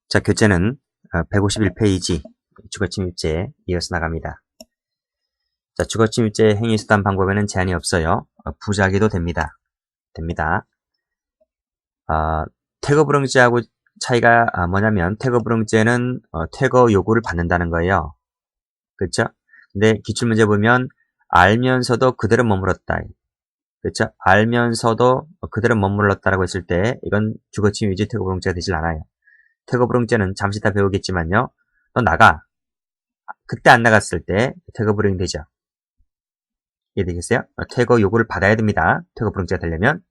자, 교재는 151페이지 주거침입죄 이어서 나갑니다. 자, 주거침입죄 행위수단 방법에는 제한이 없어요. 부작위도 됩니다. 퇴거불응죄하고 차이가 뭐냐면 퇴거불응죄는 퇴거 요구를 받는다는 거예요. 그렇죠? 근데 기출문제 보면 알면서도 그대로 머물렀다. 그렇죠? 알면서도 그대로 머물렀다라고 했을 때 이건 주거침입죄 퇴거불응죄가 되질 않아요. 퇴거불응죄는 잠시 다 배우겠지만요. 너 나가. 그때 안 나갔을 때 퇴거불응이 되죠. 이해되겠어요? 퇴거 요구를 받아야 됩니다. 퇴거불응죄가 되려면.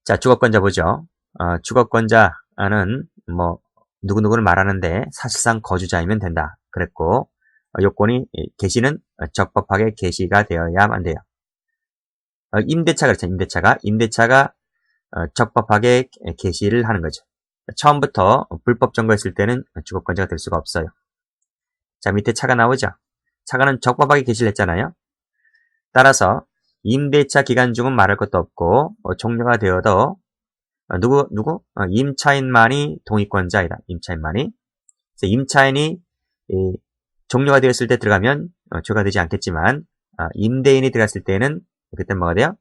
자, 주거권자 보죠. 주거권자는 누구누구를 말하는데 사실상 거주자이면 된다. 그랬고 요건이 개시는 적법하게 개시가 되어야만 돼요. 임대차가 그렇죠. 임대차가 적법하게 개시를 하는 거죠. 처음부터 불법 점거했을 때는 주거권자가 될 수가 없어요. 자, 밑에 차가 나오죠. 차가는 적법하게 개시를 했잖아요. 따라서 임대차 기간 중은 말할 것도 없고 종료가 되어도 임차인만이 동의권자이다. 임차인만이. 임차인이 종료가 되었을 때 들어가면 죄가 되지 않겠지만 임대인이 들어갔을 때는 그때 뭐가 돼요?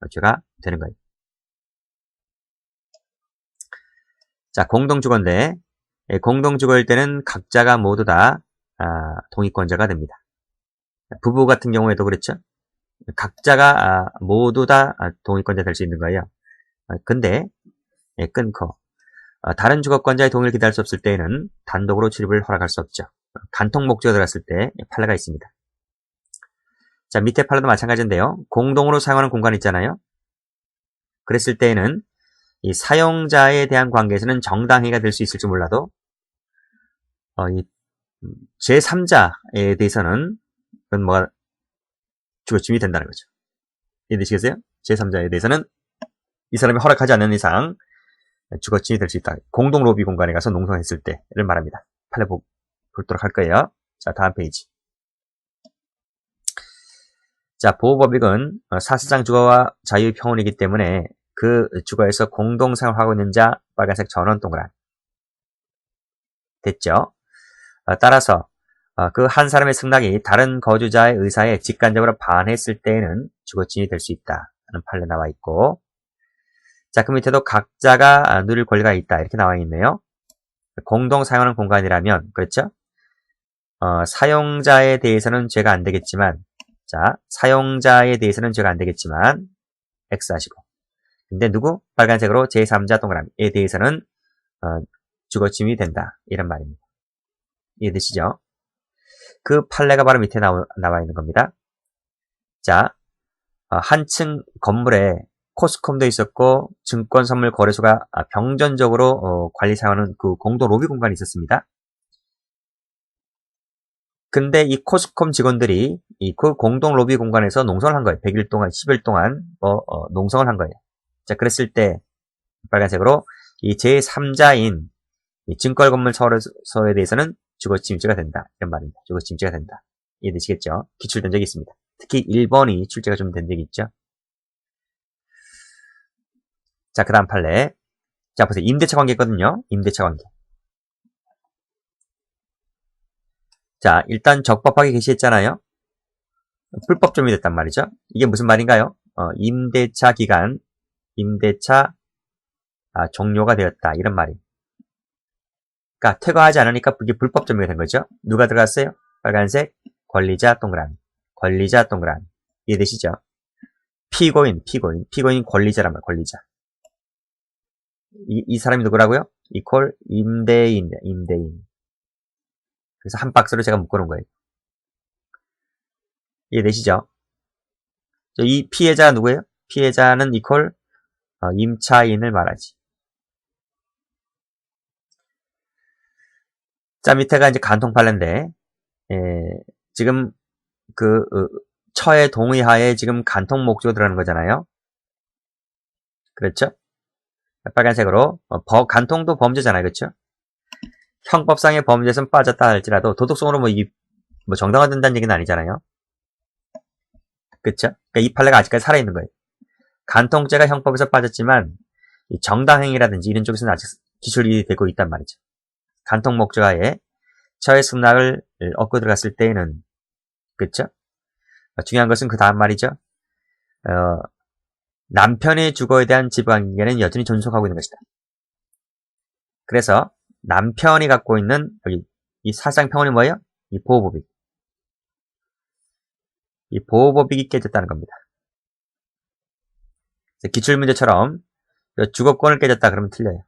죄가 되는 거예요. 자, 공동주거인데 공동주거일 때는 각자가 모두 다 동의권자가 됩니다. 부부 같은 경우에도 그렇죠. 각자가 모두 다 동의권자 될 수 있는 거예요. 근데 끊고 다른 주거권자의 동의를 기다릴 수 없을 때에는 단독으로 출입을 허락할 수 없죠. 간통 목적으로 들어갔을 때 판례가 있습니다. 자, 밑에 판례도 마찬가지인데요. 공동으로 사용하는 공간이 있잖아요. 그랬을 때에는 이 사용자에 대한 관계에서는 정당행위가 될 수 있을지 몰라도 이 제3자에 대해서는 그건 뭐가 주거침입이 된다는 거죠. 이해되시겠어요? 제3자에 대해서는 이 사람이 허락하지 않는 이상 주거침입이 될 수 있다. 공동 로비 공간에 가서 농성했을 때를 말합니다. 판례 보도록 할 거예요. 자, 다음 페이지. 자, 보호법익은 사실상 주거와 자유의 평온이기 때문에 그 주거에서 공동 사용하고 있는 자 빨간색 전원 동그란 됐죠? 따라서 그 한 사람의 승낙이 다른 거주자의 의사에 직간접으로 반했을 때에는 주거침입이 될 수 있다 하는 판례 나와 있고, 자, 그 밑에도 각자가 누릴 권리가 있다 이렇게 나와 있네요. 공동 사용하는 공간이라면 그렇죠? 사용자에 대해서는 죄가 안 되겠지만, 자, 사용자에 대해서는 죄가 안 되겠지만 X 하시고, 근데 누구? 빨간색으로 제3자 동그라미에 대해서는 주거침입이 된다 이런 말입니다. 이해되시죠? 그 판례가 바로 밑에 나와 있는 겁니다. 자, 한층 건물에 코스콤도 있었고 증권선물거래소가 병전적으로 관리 사용하는 그 공동 로비 공간이 있었습니다. 근데 이 코스콤 직원들이 그 공동 로비 공간에서 농성을 한 거예요. 100일 동안, 10일 동안 농성을 한 거예요. 자, 그랬을 때 빨간색으로 이 제3자인 증권건물거래소에 대해서는 주거침입죄가 된다 이런 말입니다. 주거침입죄가 된다. 이해되시겠죠? 기출된 적이 있습니다. 특히 1번이 출제가 좀 된 적이 있죠. 자, 그 다음 판례. 자, 보세요. 임대차 관계거든요. 임대차 관계. 자, 일단 적법하게 개시했잖아요. 불법 점이 됐단 말이죠. 이게 무슨 말인가요? 임대차 기간, 임대차 종료가 되었다 이런 말이. 그러니까 퇴거하지 않으니까 그게 불법 점유가 된 거죠. 누가 들어갔어요? 빨간색 권리자 동그라미. 권리자 동그라미. 이해되시죠? 피고인 권리자란 말, 권리자. 이 사람이 누구라고요? 이퀄 임대인. 그래서 한 박스로 제가 묶어놓은 거예요. 이해되시죠? 이 피해자가 누구예요? 피해자는 이퀄 임차인을 말하지. 자, 밑에가 이제 간통 판례인데 지금 그 처의 동의하에 지금 간통 목적으로 들어가는 거잖아요. 그렇죠? 빨간색으로 간통도 범죄잖아요. 그렇죠? 형법상의 범죄에서는 빠졌다 할지라도 도덕성으로 정당화된다는 얘기는 아니잖아요. 그렇죠? 그러니까 이 판례가 아직까지 살아있는 거예요. 간통죄가 형법에서 빠졌지만 이 정당행위라든지 이런 쪽에서는 아직 기출이 되고 있단 말이죠. 간통 목적어에 처의 승낙을 얻고 들어갔을 때에는, 그쵸? 중요한 것은 그 다음 말이죠. 남편의 주거에 대한 지배관계는 여전히 존속하고 있는 것이다. 그래서 남편이 갖고 있는 여기 이 사상평원이 뭐예요? 이 보호법익. 이 보호법익이 깨졌다는 겁니다. 기출문제처럼 주거권을 깨졌다 그러면 틀려요.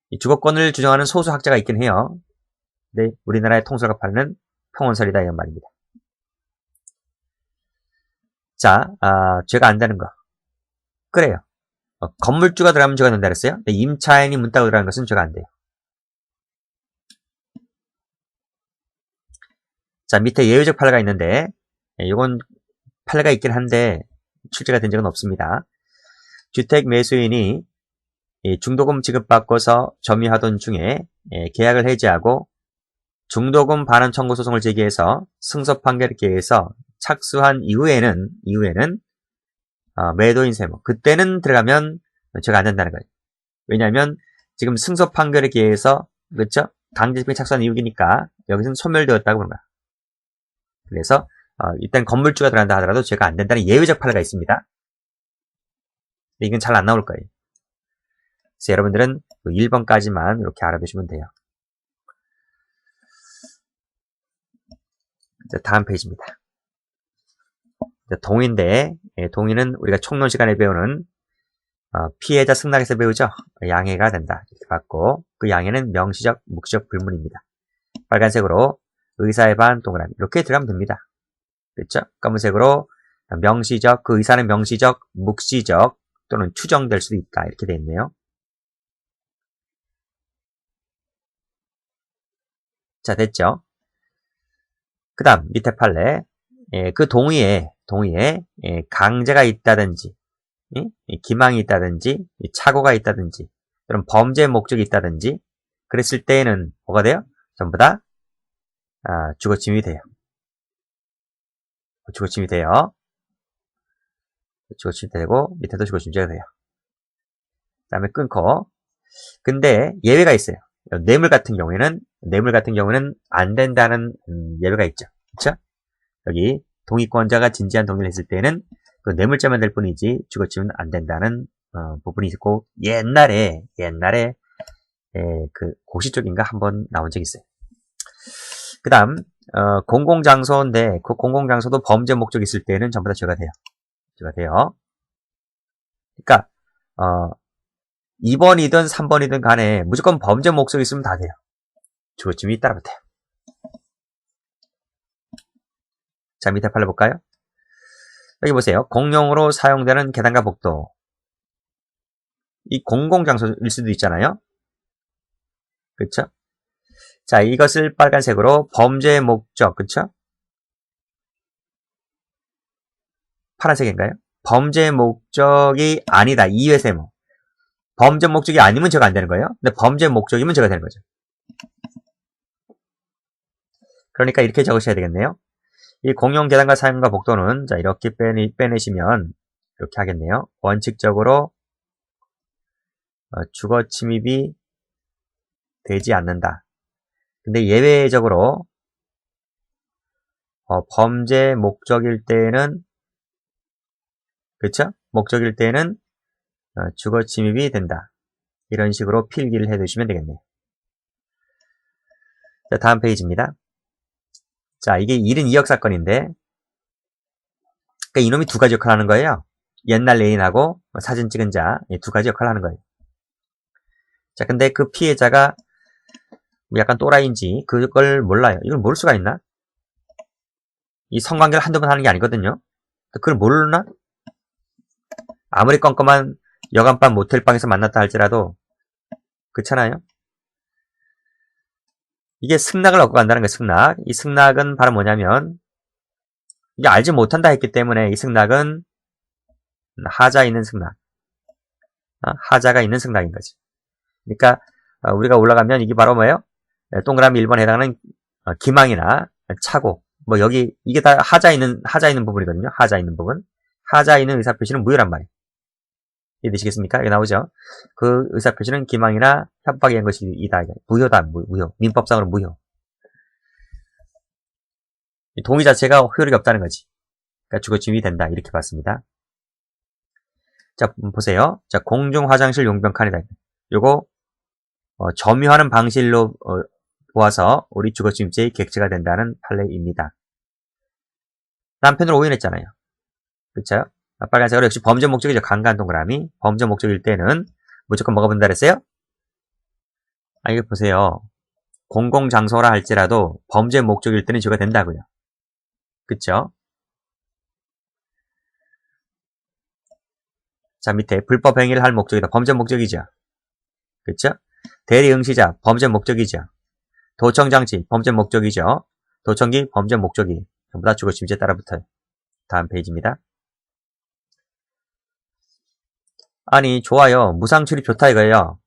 이 주거권을 주장하는 소수 학자가 있긴 해요. 근데 우리나라의 통솔학파는 평원설이다 이런 말입니다. 자, 죄가 안 되는 거. 그래요. 건물주가 들어가면 죄가 된다 그랬어요. 근데 임차인이 문 따고 들어가는 것은 죄가 안 돼요. 자, 밑에 예외적 판례가 있는데, 이건 판례가 있긴 한데, 출제가 된 적은 없습니다. 주택 매수인이 중도금 지급받고서 점유하던 중에 계약을 해지하고 중도금 반환 청구 소송을 제기해서 승소 판결에 의해서 착수한 이후에는 매도인 세무 그때는 들어가면 죄가 안 된다는 거예요. 왜냐하면 지금 승소 판결에 의해서 그렇죠? 강제집행에 착수한 이유이니까 여기서는 소멸되었다고 그런 거야. 그래서 일단 건물주가 들어간다 하더라도 죄가 안 된다는 예외적 판례가 있습니다. 이건 잘 안 나올 거예요. 그래서 여러분들은 1번까지만 이렇게 알아두시면 돼요. 이제 다음 페이지입니다. 동의인데, 동의는 우리가 총론 시간에 배우는 피해자 승낙에서 배우죠. 양해가 된다 이렇게 받고 그 양해는 명시적, 묵시적 불문입니다. 빨간색으로 의사의 반 동그라미 이렇게 들어가면 됩니다. 그렇죠? 검은색으로 명시적, 그 의사는 명시적, 묵시적 또는 추정될 수도 있다 이렇게 되어 있네요. 자, 됐죠? 그 다음 밑에 판례 그 동의에 강제가 있다든지 기망이 있다든지 착오가 있다든지 또는 범죄 목적이 있다든지 그랬을 때에는 뭐가 돼요? 전부 다 주거침입이 돼요. 주거침입이 돼요. 주거침입이 되고 밑에도 주거침입이 돼요. 그 다음에 끊고 근데 예외가 있어요. 뇌물 같은 경우에는 안 된다는 예외가 있죠. 그렇죠? 여기 동의권자가 진지한 동의를 했을 때는 그 뇌물죄만 될 뿐이지 주거침입은 안 된다는 부분이 있고 옛날에 그 고시 쪽인가 한번 나온 적이 있어요. 그 다음 공공장소인데 그 공공장소도 범죄 목적이 있을 때는 전부 다 죄가 돼요. 그러니까 2번이든 3번이든 간에 무조건 범죄 목적이 있으면 다 돼요. 주거침입이 따라 붙어요. 자, 밑에 판례 볼까요? 여기 보세요. 공용으로 사용되는 계단과 복도. 이 공공장소일 수도 있잖아요. 그렇죠? 자, 이것을 빨간색으로 범죄의 목적, 그렇죠? 파란색인가요? 범죄의 목적이 아니다. 이외 세무. 범죄 목적이 아니면 죄가 안 되는 거예요. 근데 범죄 목적이면 죄가 되는 거죠. 그러니까 이렇게 적으셔야 되겠네요. 이 공용 계단과 사용과 복도는 자 이렇게 빼내시면 이렇게 하겠네요. 원칙적으로 주거 침입이 되지 않는다. 근데 예외적으로 범죄 목적일 때는 그렇죠? 목적일 때는 주거 침입이 된다. 이런 식으로 필기를 해두시면 되겠네요. 자, 다음 페이지입니다. 자, 이게 1인 2역 사건인데 그러니까 이놈이 두 가지 역할을 하는 거예요. 옛날 애인하고 사진 찍은 자 이 두 가지 역할을 하는 거예요. 자, 근데 그 피해자가 약간 또라이인지 그걸 몰라요. 이걸 모를 수가 있나? 이 성관계를 한두 번 하는 게 아니거든요. 그걸 모르나? 아무리 껌껌한 여간밤 모텔방에서 만났다 할지라도 그렇잖아요. 이게 승낙을 얻고 간다는 거예요. 승낙. 이 승낙은 바로 뭐냐면 이게 알지 못한다 했기 때문에 이 승낙은 하자 있는 승낙. 하자가 있는 승낙인 거지. 그러니까 우리가 올라가면 이게 바로 뭐예요? 동그라미 1번에 해당하는 기망이나 착오. 뭐 여기 이게 다 하자 있는 부분이거든요. 하자 있는 부분. 하자 있는 의사표시는 무효란 말이에요. 이해되시겠습니까? 여기 나오죠? 그 의사표시는 기망이나 협박에 의한 것이 이다. 무효다. 무효. 민법상으로 무효. 동의 자체가 효력이 없다는 거지. 그러니까 주거침입이 된다. 이렇게 봤습니다. 자, 보세요. 자, 공중 화장실 용변 칸이다. 요거 점유하는 방실로 보아서 우리 주거침입죄의 객체가 된다는 판례입니다. 남편으로 오인했잖아요. 그쵸? 빨간색으로 역시 범죄 목적이죠. 강간 동그라미. 범죄 목적일 때는 무조건 뭐가 본다 그랬어요? 이거 보세요. 공공장소라 할지라도 범죄 목적일 때는 주가 된다고요. 그쵸? 자, 밑에 불법 행위를 할 목적이다. 범죄 목적이죠. 그쵸? 대리응시자, 범죄 목적이죠. 도청장치, 범죄 목적이죠. 도청기, 범죄 목적이. 전부 다 주거침입죄 따라 붙어요. 다음 페이지입니다. 아니, 좋아요. 무상출입 좋다 이거예요.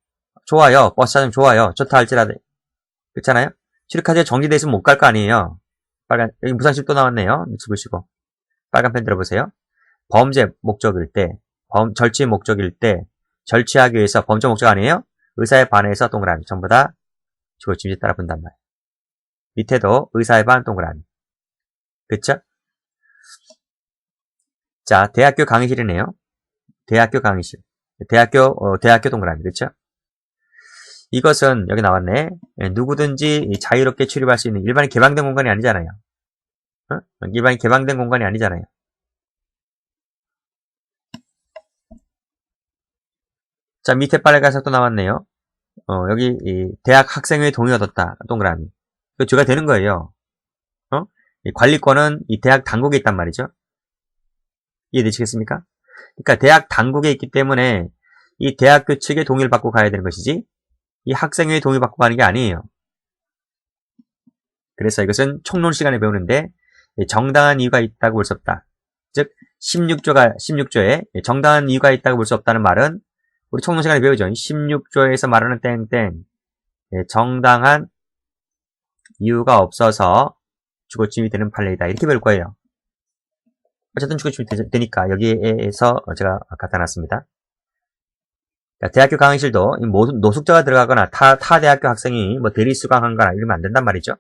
좋아요. 버스 차량 좋아요. 좋다 할지라도. 그렇잖아요? 출입카드가 정지돼 있으면 못 갈 거 아니에요. 빨간, 여기 무상출입 또 나왔네요. 눈치 보시고. 빨간 펜 들어보세요. 범죄 목적일 때, 절취 목적일 때, 절취하기 위해서 범죄 목적 아니에요? 의사에 반해서 동그라미. 전부 다 주거침입죄 따라 본단 말이에요. 밑에도 의사에 반 동그라미. 그쵸? 자, 대학교 강의실이네요. 대학교 강의실. 대학교 동그라미. 그쵸? 이것은 여기 나왔네. 누구든지 자유롭게 출입할 수 있는 일반이 개방된 공간이 아니잖아요. 일반이 개방된 공간이 아니잖아요. 자, 밑에 빨간색 또 나왔네요. 여기 대학 학생회의 동의가 얻었다. 동그라미. 그 죄가 되는 거예요. 이 관리권은 이 대학 당국에 있단 말이죠. 이해되시겠습니까? 그러니까 대학 당국에 있기 때문에 이 대학교 측의 동의를 받고 가야 되는 것이지 이 학생회의 동의 받고 가는 게 아니에요. 그래서 이것은 총론 시간에 배우는데 정당한 이유가 있다고 볼 수 없다. 즉 16조에 정당한 이유가 있다고 볼 수 없다는 말은 우리 총론 시간에 배우죠. 16조에서 말하는 땡땡 정당한 이유가 없어서 주거침입이 되는 판례이다. 이렇게 배울 거예요. 어쨌든 주거침입이 되니까 여기에서 제가 갖다 놨습니다. 대학교 강의실도 노숙자가 들어가거나 타 대학교 학생이 뭐 대리 수강한거나 이러면 안 된단 말이죠.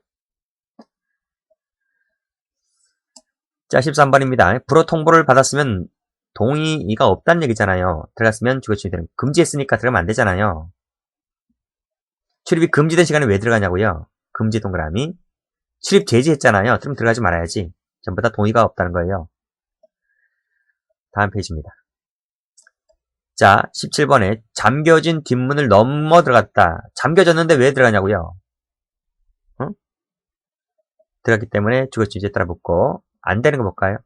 자, 13번입니다. 불허 통보를 받았으면 동의가 없다는 얘기잖아요. 들어갔으면 주거침입이 되는. 금지했으니까 들어가면 안 되잖아요. 출입이 금지된 시간에 왜 들어가냐고요. 금지 동그라미. 출입 제지했잖아요. 그럼 들어가지 말아야지. 전부 다 동의가 없다는 거예요. 다음 페이지입니다. 자, 17번에 잠겨진 뒷문을 넘어 들어갔다. 잠겨졌는데 왜 들어가냐고요. 들어갔기 때문에 주거침입죄 따라 붙고 안 되는 거 볼까요?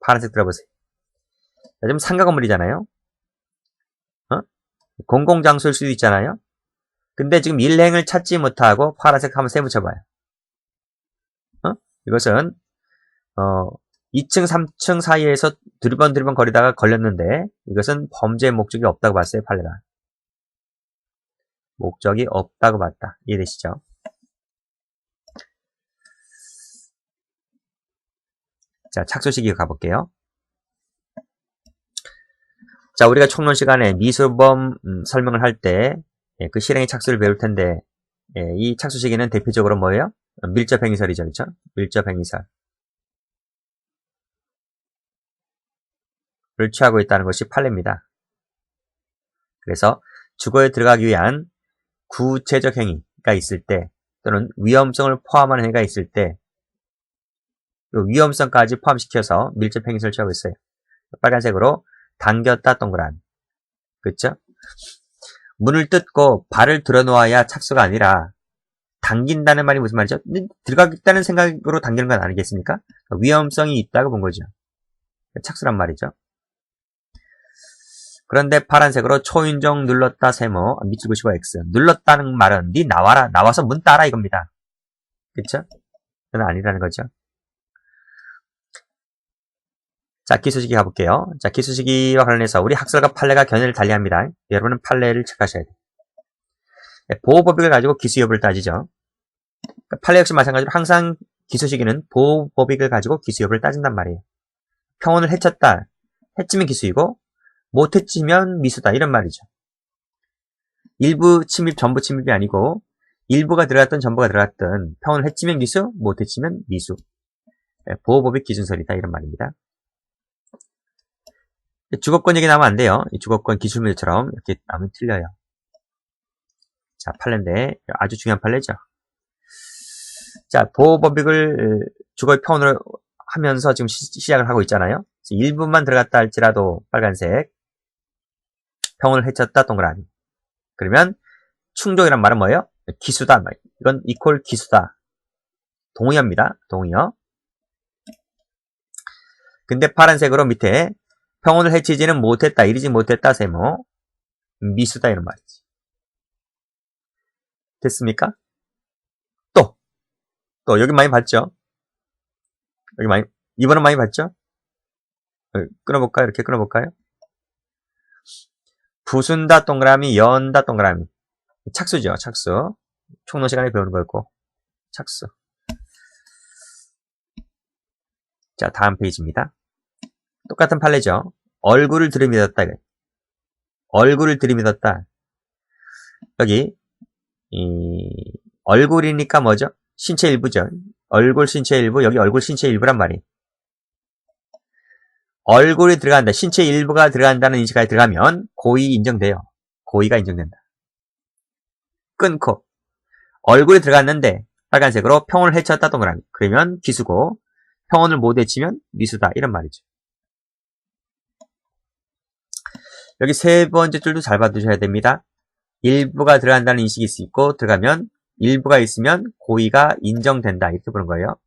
파란색 들어보세요. 자, 지금 상가 건물이잖아요. 공공장소일 수도 있잖아요. 근데 지금 일행을 찾지 못하고 파란색 한번 세 붙여봐요. 이것은 2층, 3층 사이에서 두리번 거리다가 걸렸는데 이것은 범죄 목적이 없다고 봤어요. 판례가. 목적이 없다고 봤다. 이해되시죠? 자, 착수시기 가볼게요. 자, 우리가 총론 시간에 미수범 설명을 할 때 그 실행의 착수를 배울 텐데 이 착수시기는 대표적으로 뭐예요? 밀접행위설이죠. 그렇죠? 밀접행위설. 를 취하고 있다는 것이 판례입니다. 그래서 주거에 들어가기 위한 구체적 행위가 있을 때 또는 위험성을 포함하는 행위가 있을 때 위험성까지 포함시켜서 밀접행위설을 취하고 있어요. 빨간색으로 당겼다 동그라미. 그렇죠? 문을 뜯고 발을 들어놓아야 착수가 아니라 당긴다는 말이 무슨 말이죠? 들어가겠다는 생각으로 당기는 건 아니겠습니까? 위험성이 있다고 본 거죠. 착수란 말이죠. 그런데 파란색으로 초인종 눌렀다 세모 밑줄 그시고 X 눌렀다는 말은 니 나와라 나와서 문 따라 이겁니다. 그쵸? 그건 아니라는 거죠. 자, 기수시기 가볼게요. 자, 기수시기와 관련해서 우리 학설과 판례가 견해를 달리합니다. 여러분은 판례를 체크하셔야 돼요. 보호법익을 가지고 기수 여부를 따지죠. 판례 역시 마찬가지로 항상 기수시기는 보호법익을 가지고 기수 여부를 따진단 말이에요. 평온을 해쳤다. 해치면 기수이고 못해치면 미수다 이런 말이죠. 일부 침입, 전부 침입이 아니고 일부가 들어갔든 전부가 들어갔든 평온을 해치면 기수, 못해치면 미수. 보호법의 기준설이다 이런 말입니다. 주거권 얘기 나오면 안 돼요. 이 주거권 기술문제처럼 이렇게 나오면 틀려요. 자, 판례인데 아주 중요한 판례죠. 자, 보호법익을 주거의 평온으로 하면서 지금 시작을 하고 있잖아요. 일부만 들어갔다 할지라도 빨간색, 평온을 해쳤다 동그라미. 그러면 충족이란 말은 뭐예요? 기수다. 이건 이퀄 기수다. 동의어입니다. 동의어. 근데 파란색으로 밑에 평온을 해치지는 못했다. 이르지 못했다. 세모. 미수다. 이런 말이지. 됐습니까? 또 여기 많이 봤죠? 여기 많이, 이번은 많이 봤죠? 끊어볼까요? 이렇게 끊어볼까요? 부순다 동그라미, 연다 동그라미. 착수죠, 착수. 총론 시간에 배우는 거였고, 착수. 자, 다음 페이지입니다. 똑같은 판례죠. 얼굴을 들이밀었다. 얼굴을 들이밀었다. 여기, 얼굴이니까 뭐죠? 신체 일부죠. 얼굴 신체 일부, 여기 얼굴 신체 일부란 말이. 얼굴이 들어간다. 신체 일부가 들어간다는 인식까지 들어가면 고의 인정돼요. 고의가 인정된다. 끊고 얼굴이 들어갔는데 빨간색으로 평온을 해쳤다 동그라미. 그러면 기수고 평온을 못 해치면 미수다. 이런 말이죠. 여기 세 번째 줄도 잘 봐두셔야 됩니다. 일부가 들어간다는 인식이 있고 들어가면 일부가 있으면 고의가 인정된다. 이렇게 보는 거예요.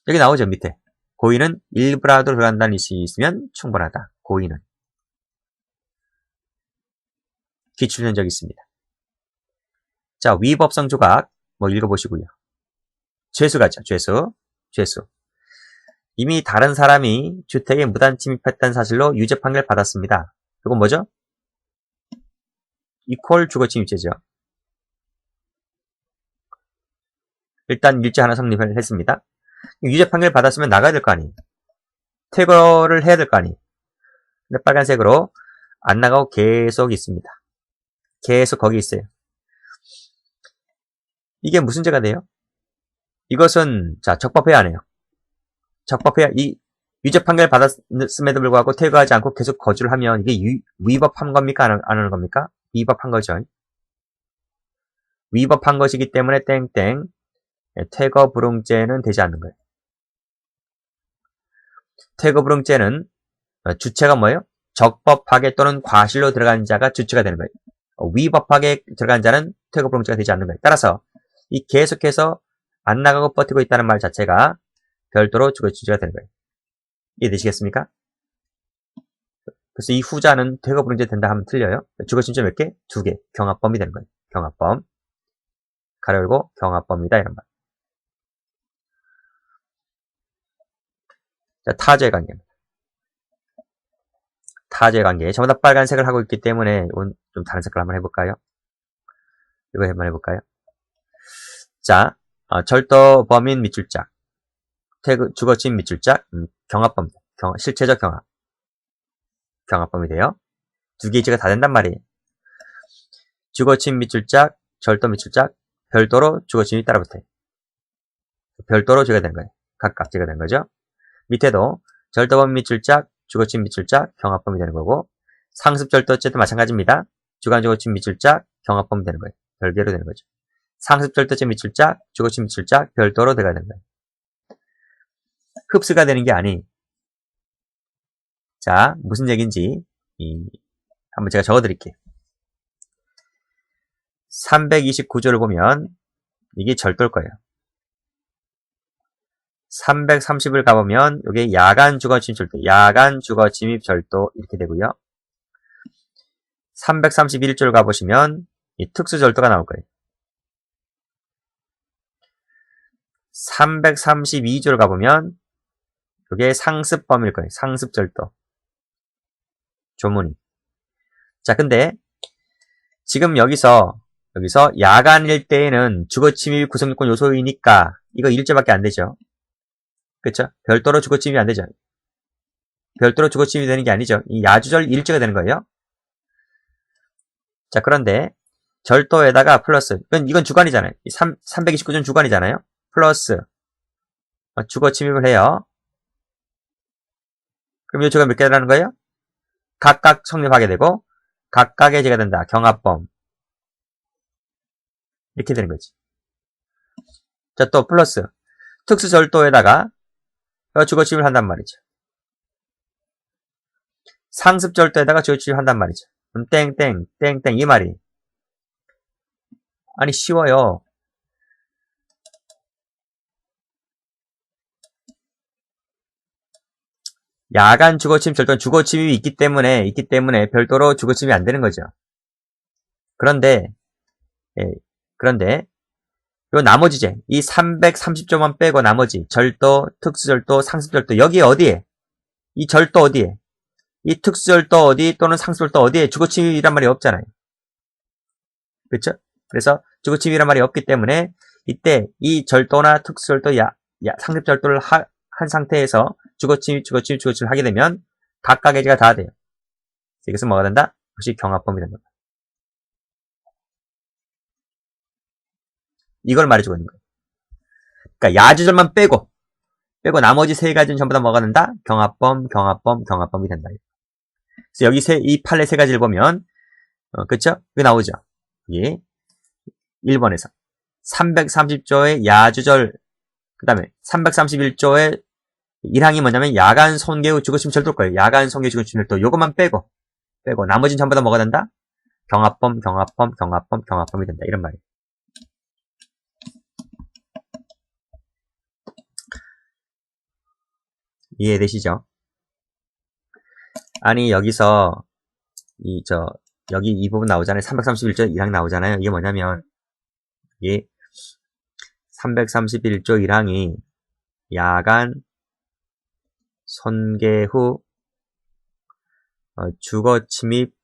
여기 나오죠. 밑에. 고의는 일부라도 들어간다는 인식이 있으면 충분하다. 고의는. 기출현적이 있습니다. 자, 위법성 조각 읽어보시고요. 죄수가죠. 죄수. 이미 다른 사람이 주택에 무단 침입했다는 사실로 유죄 판결을 받았습니다. 이건 뭐죠? 이퀄 주거침입죄죠. 일단 일죄 하나 성립을 했습니다. 유죄 판결을 받았으면 나가야 될 거 아니에요. 퇴거를 해야 될 거 아니에요. 근데 빨간색으로 안 나가고 계속 있습니다. 계속 거기 있어요. 이게 무슨 죄가 돼요? 이것은 자 적법해야 하네요. 적법해야 이 유죄 판결을 받았음에도 불구하고 퇴거하지 않고 계속 거주를 하면 이게 위법한 겁니까? 안 하는 겁니까? 위법한 거죠. 위법한 것이기 때문에 땡땡 퇴거 불응죄는 되지 않는 거예요. 퇴거 불응죄는 주체가 뭐예요? 적법하게 또는 과실로 들어간 자가 주체가 되는 거예요. 위법하게 들어간 자는 퇴거 불응죄가 되지 않는 거예요. 따라서 이 계속해서 안 나가고 버티고 있다는 말 자체가 별도로 주거침입죄가 되는 거예요. 이해되시겠습니까? 그래서 이 후자는 퇴거 불응죄 된다 하면 틀려요. 주거침입죄 몇 개? 2개. 경합범이 되는 거예요. 경합범. 가로 열고 경합범이다 이런 말. 자, 타죄 관계입니다. 타죄 관계. 전부 다 빨간색을 하고 있기 때문에 좀 다른 색깔 한번 해볼까요? 이거 한번 해볼까요? 자, 절도 범인 밑줄짝. 주거침입 밑줄짝. 경합범. 실체적 경합. 경합범이 돼요. 2개 이제가 다 된단 말이에요. 주거침입 밑줄짝, 절도 밑줄짝, 별도로 주거침입이 따라붙어요. 별도로 죄가 되는 거예요. 각각 죄가 되는 거죠. 밑에도 절도범 밑줄짝, 주거침입 밑줄짝, 경합범이 되는 거고 상습절도죄도 마찬가지입니다. 주관주거침입 밑줄짝, 경합범이 되는 거예요. 별개로 되는 거죠. 상습절도죄 밑줄짝, 주거침입 밑줄짝, 별도로 들어가야 되는 거예요. 흡수가 되는 게 아니. 자, 무슨 얘기인지 한번 제가 적어드릴게요. 329조를 보면 이게 절도일 거예요. 330을 가보면 이게 야간 주거침입 절도, 야간 주거침입 절도 이렇게 되고요. 331조를 가보시면 이 특수절도가 나올 거예요. 332조를 가보면 이게 상습범일 거예요. 상습절도. 조문이. 자, 근데 지금 여기서 야간일 때에는 주거침입 구성요건 요소이니까 이거 1조밖에 안 되죠. 그렇죠? 별도로 주거침입이 안 되죠. 별도로 주거침입이 되는 게 아니죠. 이 야주절 일제가 되는 거예요. 자, 그런데 절도에다가 플러스, 이건 주관이잖아요. 329전 주관이잖아요. 플러스 주거침입을 해요. 그럼 이 주가 몇 개라는 거예요? 각각 성립하게 되고 각각의 죄가 된다. 경합범. 이렇게 되는 거지. 자, 또 플러스 특수절도에다가 주거침입을 한단 말이죠. 상습절도에다가 주거침입을 한단 말이죠. 그럼 땡땡 땡땡 이 말이 아니 쉬워요. 야간 주거침입 절도는 주거침입이 있기 때문에 별도로 주거침입이 안 되는 거죠. 그런데 요 나머지 죄, 이 330조만 빼고 나머지 절도, 특수절도, 상습절도 여기 어디에? 이 절도 어디에? 이 특수절도 어디 또는 상습절도 어디에 주거침입이란 말이 없잖아요. 그렇죠? 그래서 주거침입이란 말이 없기 때문에 이때 이 절도나 특수절도, 상습절도를 한 상태에서 주거침입 하게 되면 각각의 죄가 다 돼요. 이것은 뭐가 된다? 역시 경합범이 된다. 이걸 말해주고 있는 거예요. 그러니까 야주절만 빼고 나머지 세 가지는 전부 다 뭐가 된다? 경합범이 된다. 그래서 여기 이 판례 세 가지를 보면 그쵸? 이거 나오죠? 예. 1번에서 330조의 야주절, 그 다음에 331조의 1항이 뭐냐면 야간 손괴 후 주거침입 절도일 거예요. 야간 손괴 주거침입 절도 요것만 빼고 나머지는 전부 다 뭐가 된다? 경합범이 된다. 이런 말이에요. 이해되시죠? 아니 여기서 여기 이 부분 나오잖아요. 331조 1항 나오잖아요. 이게 뭐냐면 이게 331조 1항이 야간 손괴 후 주거침입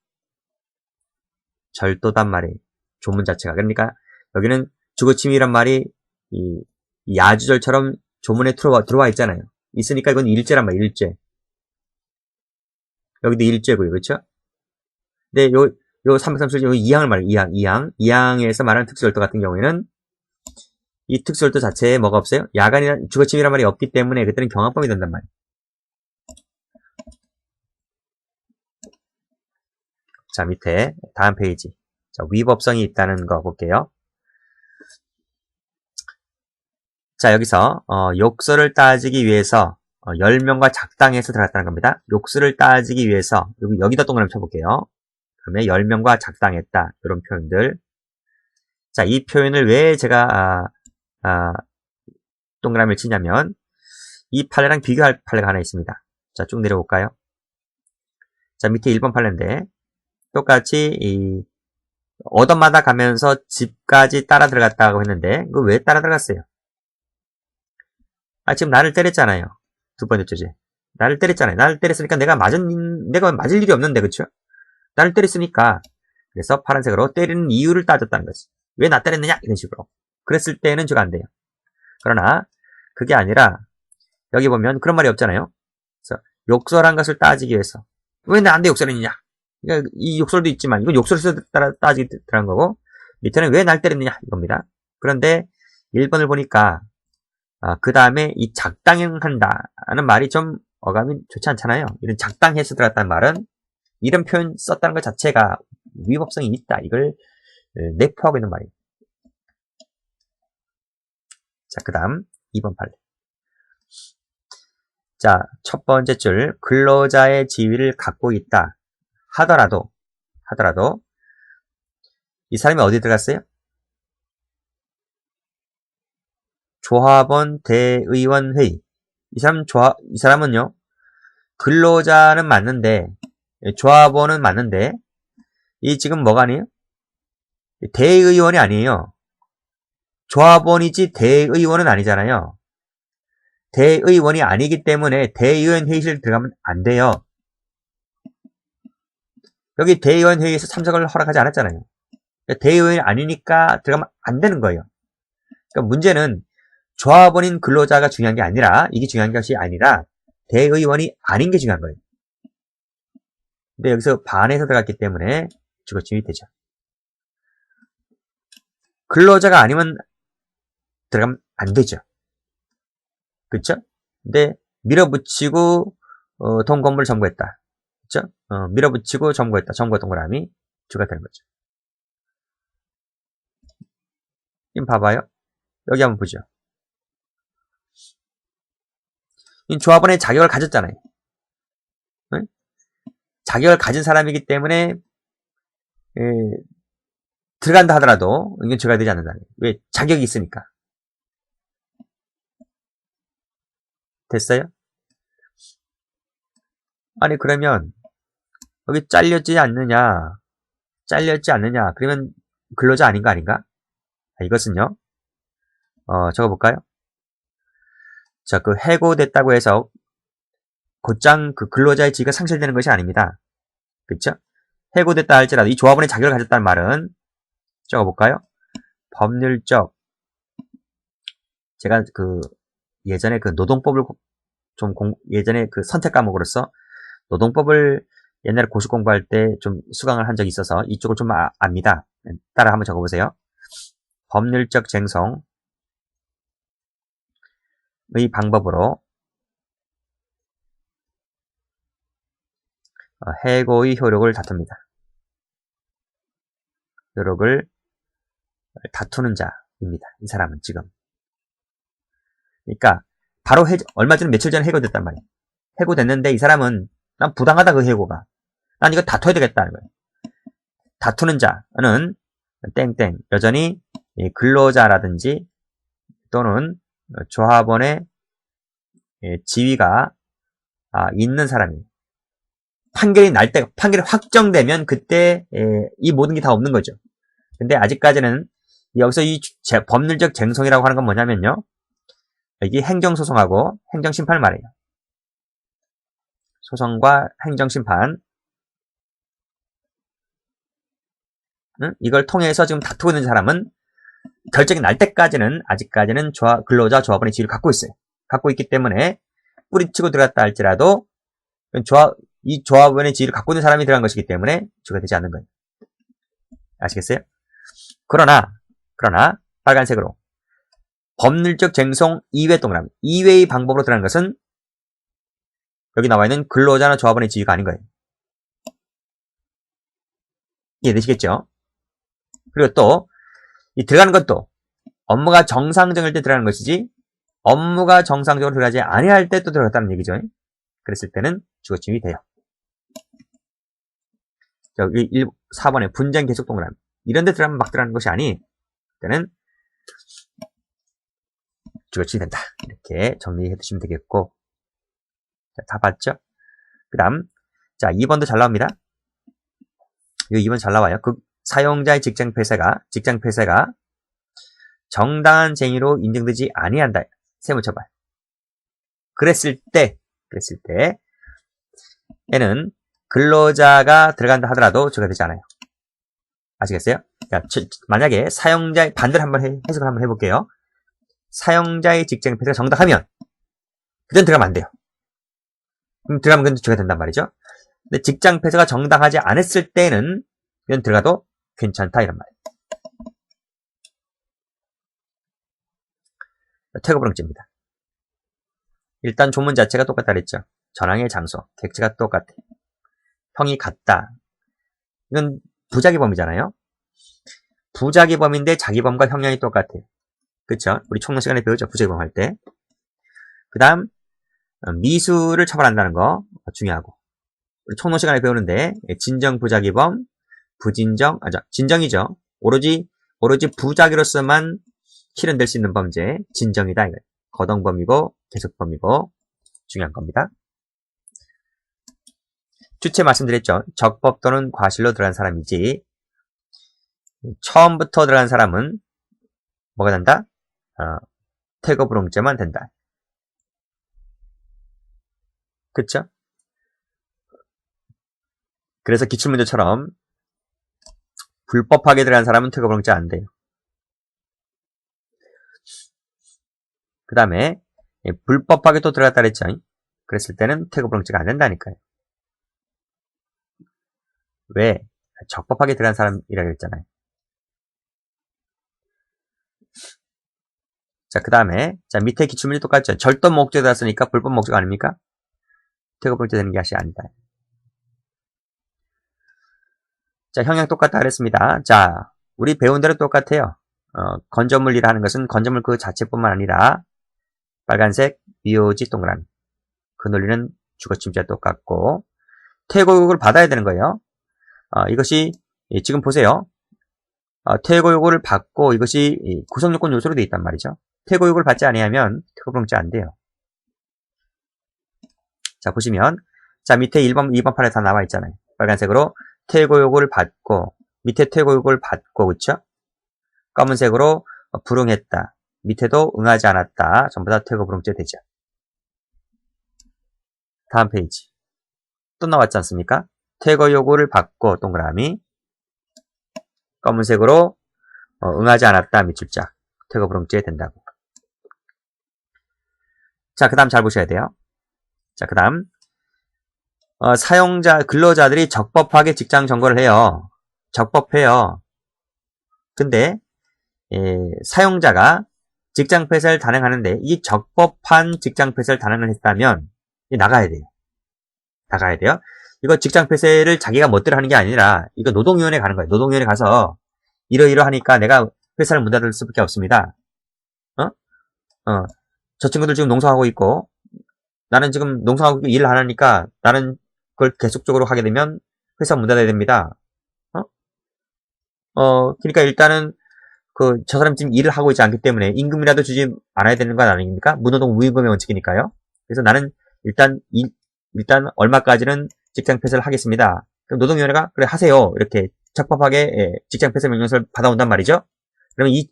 절도단 말이에요. 조문 자체가. 그러니까 여기는 주거침입이란 말이 이 야주절처럼 조문에 들어와 있잖아요. 있으니까 이건 일죄란 말이에요. 일죄. 여기도 일죄고요. 그렇죠? 근데 요 331조 2항을 말해요. 2항에서 말하는 특수절도 같은 경우에는 이 특수절도 자체에 뭐가 없어요? 야간이나 주거침입이란 말이 없기 때문에 그때는 경합범이 된단 말이에요. 자, 밑에 다음 페이지. 자, 위법성이 있다는 거 볼게요. 자, 여기서 욕설을 따지기 위해서 10명과 작당해서 들어갔다는 겁니다. 욕설을 따지기 위해서 여기다 동그라미 쳐볼게요. 그러면 10명과 작당했다. 이런 표현들. 자, 이 표현을 왜 제가 동그라미를 치냐면 이 판례랑 비교할 판례가 하나 있습니다. 자, 쭉 내려볼까요? 자, 밑에 1번 판례인데 똑같이 얻어마다 가면서 집까지 따라 들어갔다고 했는데 그거 왜 따라 들어갔어요? 지금 나를 때렸잖아요. 두 번째 주제. 나를 때렸잖아요. 나를 때렸으니까 내가 맞을 일이 없는데, 그쵸? 나를 때렸으니까. 그래서 파란색으로 때리는 이유를 따졌다는 거지. 왜 나 때렸느냐? 이런 식으로. 그랬을 때는 죄가 안 돼요. 그러나 그게 아니라 여기 보면 그런 말이 없잖아요. 그래서 욕설한 것을 따지기 위해서 왜 나한테 욕설했느냐? 그러니까 이 욕설도 있지만 이건 욕설에서 따지기 들어간 거고 밑에는 왜 날 때렸느냐? 이겁니다. 그런데 1번을 보니까 그 다음에 이 작당한다는 말이 좀 어감이 좋지 않잖아요. 이런 작당해서 들어갔다는 말은 이런 표현 썼다는 것 자체가 위법성이 있다. 이걸 내포하고 있는 말이에요. 자, 그 다음 2번 판례. 자, 첫 번째 줄 근로자의 지위를 갖고 있다 하더라도 이 사람이 어디 들어갔어요? 조합원 대의원 회의. 이 사람은요, 근로자는 맞는데, 조합원은 맞는데, 이 지금 뭐가 아니에요? 대의원이 아니에요. 조합원이지 대의원은 아니잖아요. 대의원이 아니기 때문에 대의원 회의실 들어가면 안 돼요. 여기 대의원 회의에서 참석을 허락하지 않았잖아요. 대의원이 아니니까 들어가면 안 되는 거예요. 그러니까 문제는 조합원인 근로자가 중요한 게 아니라 이게 중요한 것이 아니라 대의원이 아닌 게 중요한 거예요. 근데 여기서 반에서 들어갔기 때문에 주거침입이 되죠. 근로자가 아니면 들어가면 안 되죠. 그쵸? 근데 밀어붙이고 동 건물을 점거했다. 그쵸? 밀어붙이고 점거했다. 점거했던 사람이 주가 되는 거죠. 지금 봐봐요. 여기 한번 보죠. 이 조합원의 자격을 가졌잖아요. 응? 자격을 가진 사람이기 때문에 들어간다 하더라도 이건 주가 되지 않는다. 왜? 자격이 있으니까. 됐어요? 아니 그러면 여기 잘렸지 않느냐? 그러면 근로자 아닌가 아닌가? 이것은요. 적어볼까요? 자, 그 해고됐다고 해서 곧장 그 근로자의 지위가 상실되는 것이 아닙니다. 그쵸? 해고됐다 할지라도 이 조합원의 자격을 가졌다는 말은 적어볼까요? 법률적 제가 그 예전에 그 노동법을 예전에 그 선택 과목으로서 노동법을 옛날에 고시 공부할 때 좀 수강을 한 적이 있어서 이쪽을 좀 압니다. 따라 한번 적어보세요. 법률적 쟁송의 방법으로 해고의 효력을 다툽니다. 효력을 다투는 자입니다. 이 사람은 지금. 그러니까 바로 얼마 전에 며칠 전에 해고됐단 말이에요. 해고됐는데 이 사람은 난 부당하다 그 해고가. 난 이거 다퉈야 되겠다는 거예요. 다투는 자는 땡땡 여전히 근로자라든지 또는 조합원의 지위가 있는 사람이에요. 판결이 확정되면 그때 이 모든 게 다 없는 거죠. 근데 아직까지는 여기서 이 법률적 쟁송이라고 하는 건 뭐냐면요. 이게 행정소송하고 행정심판을 말해요. 소송과 행정심판 이걸 통해서 지금 다투고 있는 사람은 결정이 날 때까지는 아직까지는 근로자 조합원의 지위를 갖고 있어요. 갖고 있기 때문에 뿌리치고 들어갔다 할지라도 이 조합원의 지위를 갖고 있는 사람이 들어간 것이기 때문에 주가 되지 않는 거예요. 아시겠어요? 그러나 빨간색으로 법률적 쟁송 이외 동그라미 이외의 방법으로 들어가는 것은 여기 나와 있는 근로자나 조합원의 지위가 아닌 거예요. 이해되시겠죠? 그리고 또 이 들어가는 것도 업무가 정상적일 때 들어가는 것이지 업무가 정상적으로 들어가지 아니할 때 또 들어갔다는 얘기죠. 그랬을 때는 주거침입이 돼요. 여기 4번에 분쟁 계속 동그라미 이런 데 들어가면 막 들어가는 것이 아니 때는 주거침입이 된다. 이렇게 정리해 두시면 되겠고 자, 다 봤죠? 그 다음 자 2번도 잘 나옵니다. 이 2번 잘 나와요. 그 사용자의 직장 폐쇄가 정당한 쟁의로 인정되지 아니한다. 세무처벌. 그랬을 때 얘는 근로자가 들어간다 하더라도 주가 되지 않아요. 아시겠어요? 그러니까 만약에 사용자의 반대로 해석을 한번 해볼게요. 사용자의 직장 폐쇄가 정당하면 그땐 들어가면 안 돼요. 그럼 들어가면 그건 주가 된단 말이죠. 근데 직장 폐쇄가 정당하지 않았을 때는 이건 들어가도 괜찮다 이런 말이에요. 퇴거불응죄입니다. 일단 조문 자체가 똑같다 그랬죠. 전항의 장소, 객체가 똑같아. 형이 같다. 이건 부자기범이잖아요. 부자기범인데 자기범과 형량이 똑같아요. 그쵸? 우리 총론 시간에 배우죠. 부자기범 할 때. 그 다음 미수를 처벌한다는 거 중요하고 우리 총론 시간에 배우는데 진정 부자기범, 진정이죠. 오로지 부자기로서만 실현될 수 있는 범죄, 진정이다. 이거. 거동범이고 계속범이고 중요한 겁니다. 주체 말씀드렸죠. 적법 또는 과실로 들어간 사람이지 처음부터 들어간 사람은 뭐가 된다? 퇴거불응죄만 된다. 그쵸? 그래서 기출문제처럼 불법하게 들어간 사람은 퇴거불응죄 안 돼요. 그 다음에 불법하게 또 들어갔다 그랬죠. 그랬을 때는 퇴거불응죄가 안 된다니까요. 왜? 적법하게 들어간 사람이라고 했잖아요. 자, 그 다음에, 자, 밑에 기출문제 똑같죠? 절도 목적에 들었으니까 불법 목적 아닙니까? 퇴거불응죄 되는 것이 아니다. 자, 형량 똑같다 그랬습니다. 자, 우리 배운 대로 똑같아요. 건조물이라는 것은 건조물 그 자체뿐만 아니라 빨간색 미오지 동그라미. 그 논리는 주거침입죄와 똑같고 퇴거 요구를 받아야 되는 거예요. 이것이 지금 보세요. 퇴거 요구를 받고 이것이 구성요건 요소로 되어 있단 말이죠. 퇴거 요구를 받지 아니하면 퇴거불응죄 안 돼요. 자, 보시면 자, 밑에 1번, 2번 판에 다 나와 있잖아요. 빨간색으로 퇴거 요구를 받고 밑에 퇴거 요구를 받고 그쵸? 검은색으로 불응했다. 밑에도 응하지 않았다. 전부 다 퇴거불응죄 되죠. 다음 페이지. 또 나왔지 않습니까? 퇴거 요구를 받고 동그라미 검은색으로 응하지 않았다. 밑줄짝. 퇴거불응죄 된다고. 자, 그 다음 잘 보셔야 돼요. 자, 그 다음 사용자, 근로자들이 적법하게 직장 점거를 해요. 적법해요. 근데 사용자가 직장 폐쇄를 단행하는데 이 적법한 직장 폐쇄를 단행을 했다면 나가야 돼요. 나가야 돼요. 이거 직장 폐쇄를 자기가 멋대로 하는 게 아니라 이거 노동위원회 가는 거예요. 노동위원회 가서 이러이러하니까 내가 회사를 문 닫을 수밖에 없습니다. 저 친구들 지금 농성하고 있고 나는 지금 농성하고 일을 안 하니까 나는 그걸 계속적으로 하게 되면 회사 문 닫아야 됩니다. 그러니까 일단은 저 사람이 지금 일을 하고 있지 않기 때문에 임금이라도 주지 않아야 되는 건 아닙니까? 무노동 무임금의 원칙이니까요. 그래서 나는 일단 얼마까지는 직장 폐쇄를 하겠습니다. 그럼 노동위원회가 그래 하세요. 이렇게 적법하게 직장 폐쇄 명령서를 받아온단 말이죠. 그러면 이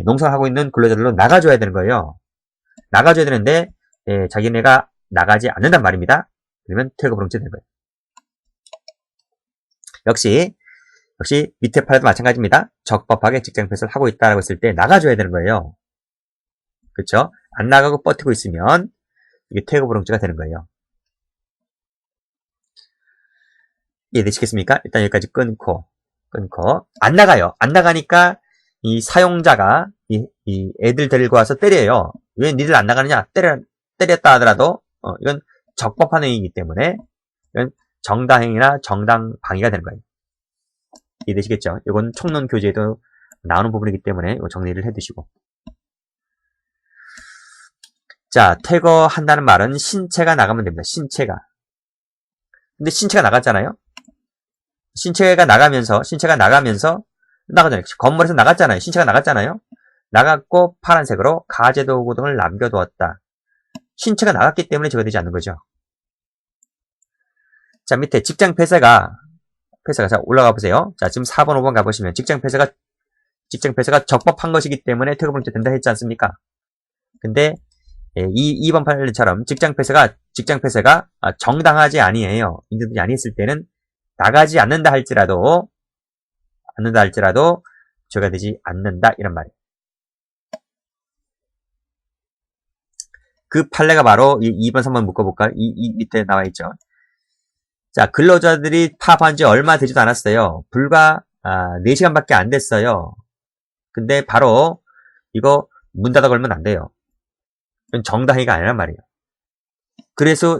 농사하고 있는 근로자들로 나가줘야 되는 거예요. 나가줘야 되는데 자기네가 나가지 않는단 말입니다. 그러면 퇴거불응죄 되는 거예요. 역시 밑에 판에도 마찬가지입니다. 적법하게 직장 폐쇄를 하고 있다라고 했을 때 나가줘야 되는 거예요. 그렇죠? 안 나가고 버티고 있으면 이게 퇴거불응죄가 되는 거예요. 이해되시겠습니까? 일단 여기까지 끊고 안 나가요. 안 나가니까 이 사용자가 이 애들 데리고 와서 때려요. 왜 니들 안 나가느냐? 때렸다 하더라도 이건 적법한 행위이기 때문에 이건 정당행위나 정당방위가 되는 거예요. 이해되시겠죠? 이건 총론 교재에도 나오는 부분이기 때문에 이거 정리를 해두시고. 자, 퇴거한다는 말은 신체가 나가면 됩니다. 신체가. 근데 신체가 나갔잖아요? 신체가 나가면서 나가잖아요. 건물에서 나갔잖아요. 신체가 나갔잖아요. 나갔고 파란색으로 가재도구 등을 남겨두었다. 신체가 나갔기 때문에 저거 되지 않는 거죠. 자, 밑에 직장 폐쇄가 자, 올라가 보세요. 자, 지금 4번, 5번 가보시면 직장 폐쇄가 적법한 것이기 때문에 퇴거불응죄 된다 했지 않습니까? 근데 2번 판례처럼 직장 폐쇄가 정당하지 아니에요. 인정되지 아니했을 때는 나가지 않는다 할지라도 죄가 되지 않는다 이런 말이에요. 그 판례가 바로 2번, 3번 묶어볼까요? 이 밑에 나와 있죠. 자, 근로자들이 파업한 지 얼마 되지도 않았어요. 불과 4시간밖에 안 됐어요. 근데 바로 이거 문 닫아 걸면 안 돼요. 이건 정당행위가 아니란 말이에요. 그래서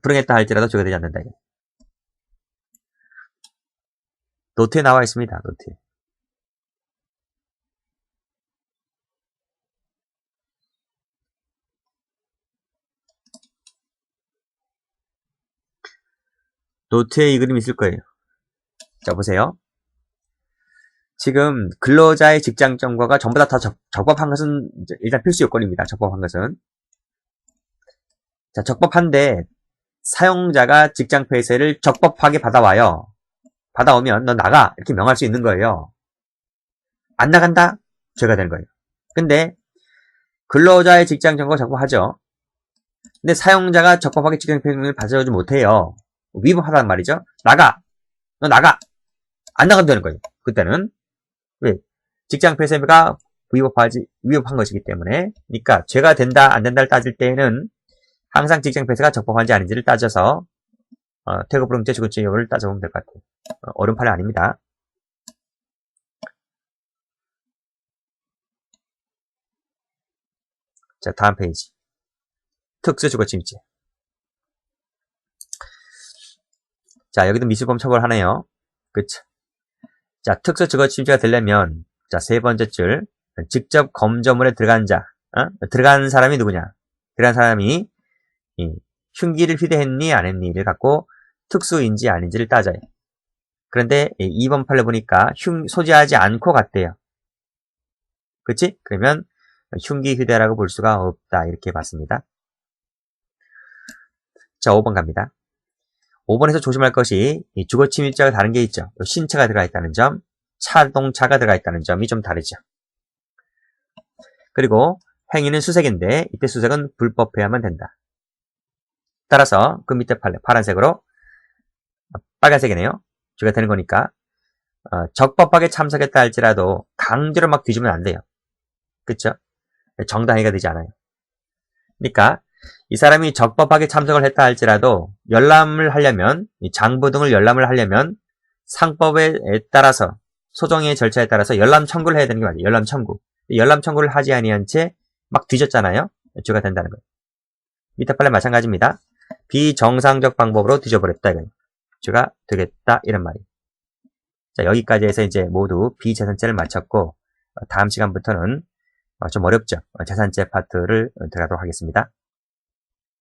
불응했다 할지라도 죄가 되지 않는다. 노트에 나와 있습니다. 노트에. 노트에 이 그림 있을 거예요. 자, 보세요. 지금 근로자의 직장 점거가 전부 다 적법한 것은 일단 필수 요건입니다. 적법한 것은. 자, 적법한데 사용자가 직장 폐쇄를 적법하게 받아와요. 받아오면 너 나가 이렇게 명할 수 있는 거예요. 안 나간다? 죄가 되는 거예요. 근데 근로자의 직장 점거 적법하죠. 근데 사용자가 적법하게 직장 폐쇄를 받아오지 못해요. 위법하단 말이죠. 나가! 너 나가! 안 나가도 되는 거예요. 그때는. 왜? 직장 폐쇄가 위법한 것이기 때문에. 그러니까 죄가 된다 안 된다를 따질 때에는 항상 직장 폐쇄가 적법한지 아닌지를 따져서 퇴거불응죄, 주거침해 여부를 따져보면 될 것 같아요. 어려운 판례 아닙니다. 자, 다음 페이지. 특수주거침입죄. 자, 여기도 미수범 처벌하네요. 그쵸? 자, 특수주거침입죄가 되려면, 자, 세 번째 줄, 직접 검조물에 들어간 자, 들어간 사람이 누구냐? 들어간 사람이 흉기를 휴대했니, 안 했니를 갖고 특수인지 아닌지를 따져요. 그런데 2번 판례 보니까 소지하지 않고 갔대요. 그치? 그러면 흉기 휴대라고 볼 수가 없다. 이렇게 봤습니다. 자, 5번 갑니다. 5번에서 조심할 것이 주거침입죄와 다른 게 있죠. 신체가 들어가 있다는 점, 자동차가 들어가 있다는 점이 좀 다르죠. 그리고 행위는 수색인데 이때 수색은 불법해야만 된다. 따라서 그 밑에 판례 파란색으로 빨간색이네요. 주가 되는 거니까 적법하게 참석했다 할지라도 강제로 막 뒤지면 안 돼요. 그쵸? 정당해가 되지 않아요. 그러니까 이 사람이 적법하게 참석을 했다 할지라도 열람을 하려면 장부 등을 열람을 하려면 상법에 따라서 소정의 절차에 따라서 열람 청구를 해야 되는 게 맞아요. 열람 청구. 열람 청구를 하지 아니한 채 막 뒤졌잖아요. 주가 된다는 거예요. 밑에 판례 마찬가지입니다. 비정상적 방법으로 뒤져버렸다 이거예요. 주가 되겠다 이런 말이에요. 자, 여기까지 해서 이제 모두 비재산죄를 마쳤고 다음 시간부터는 좀 어렵죠. 재산죄 파트를 들어가도록 하겠습니다.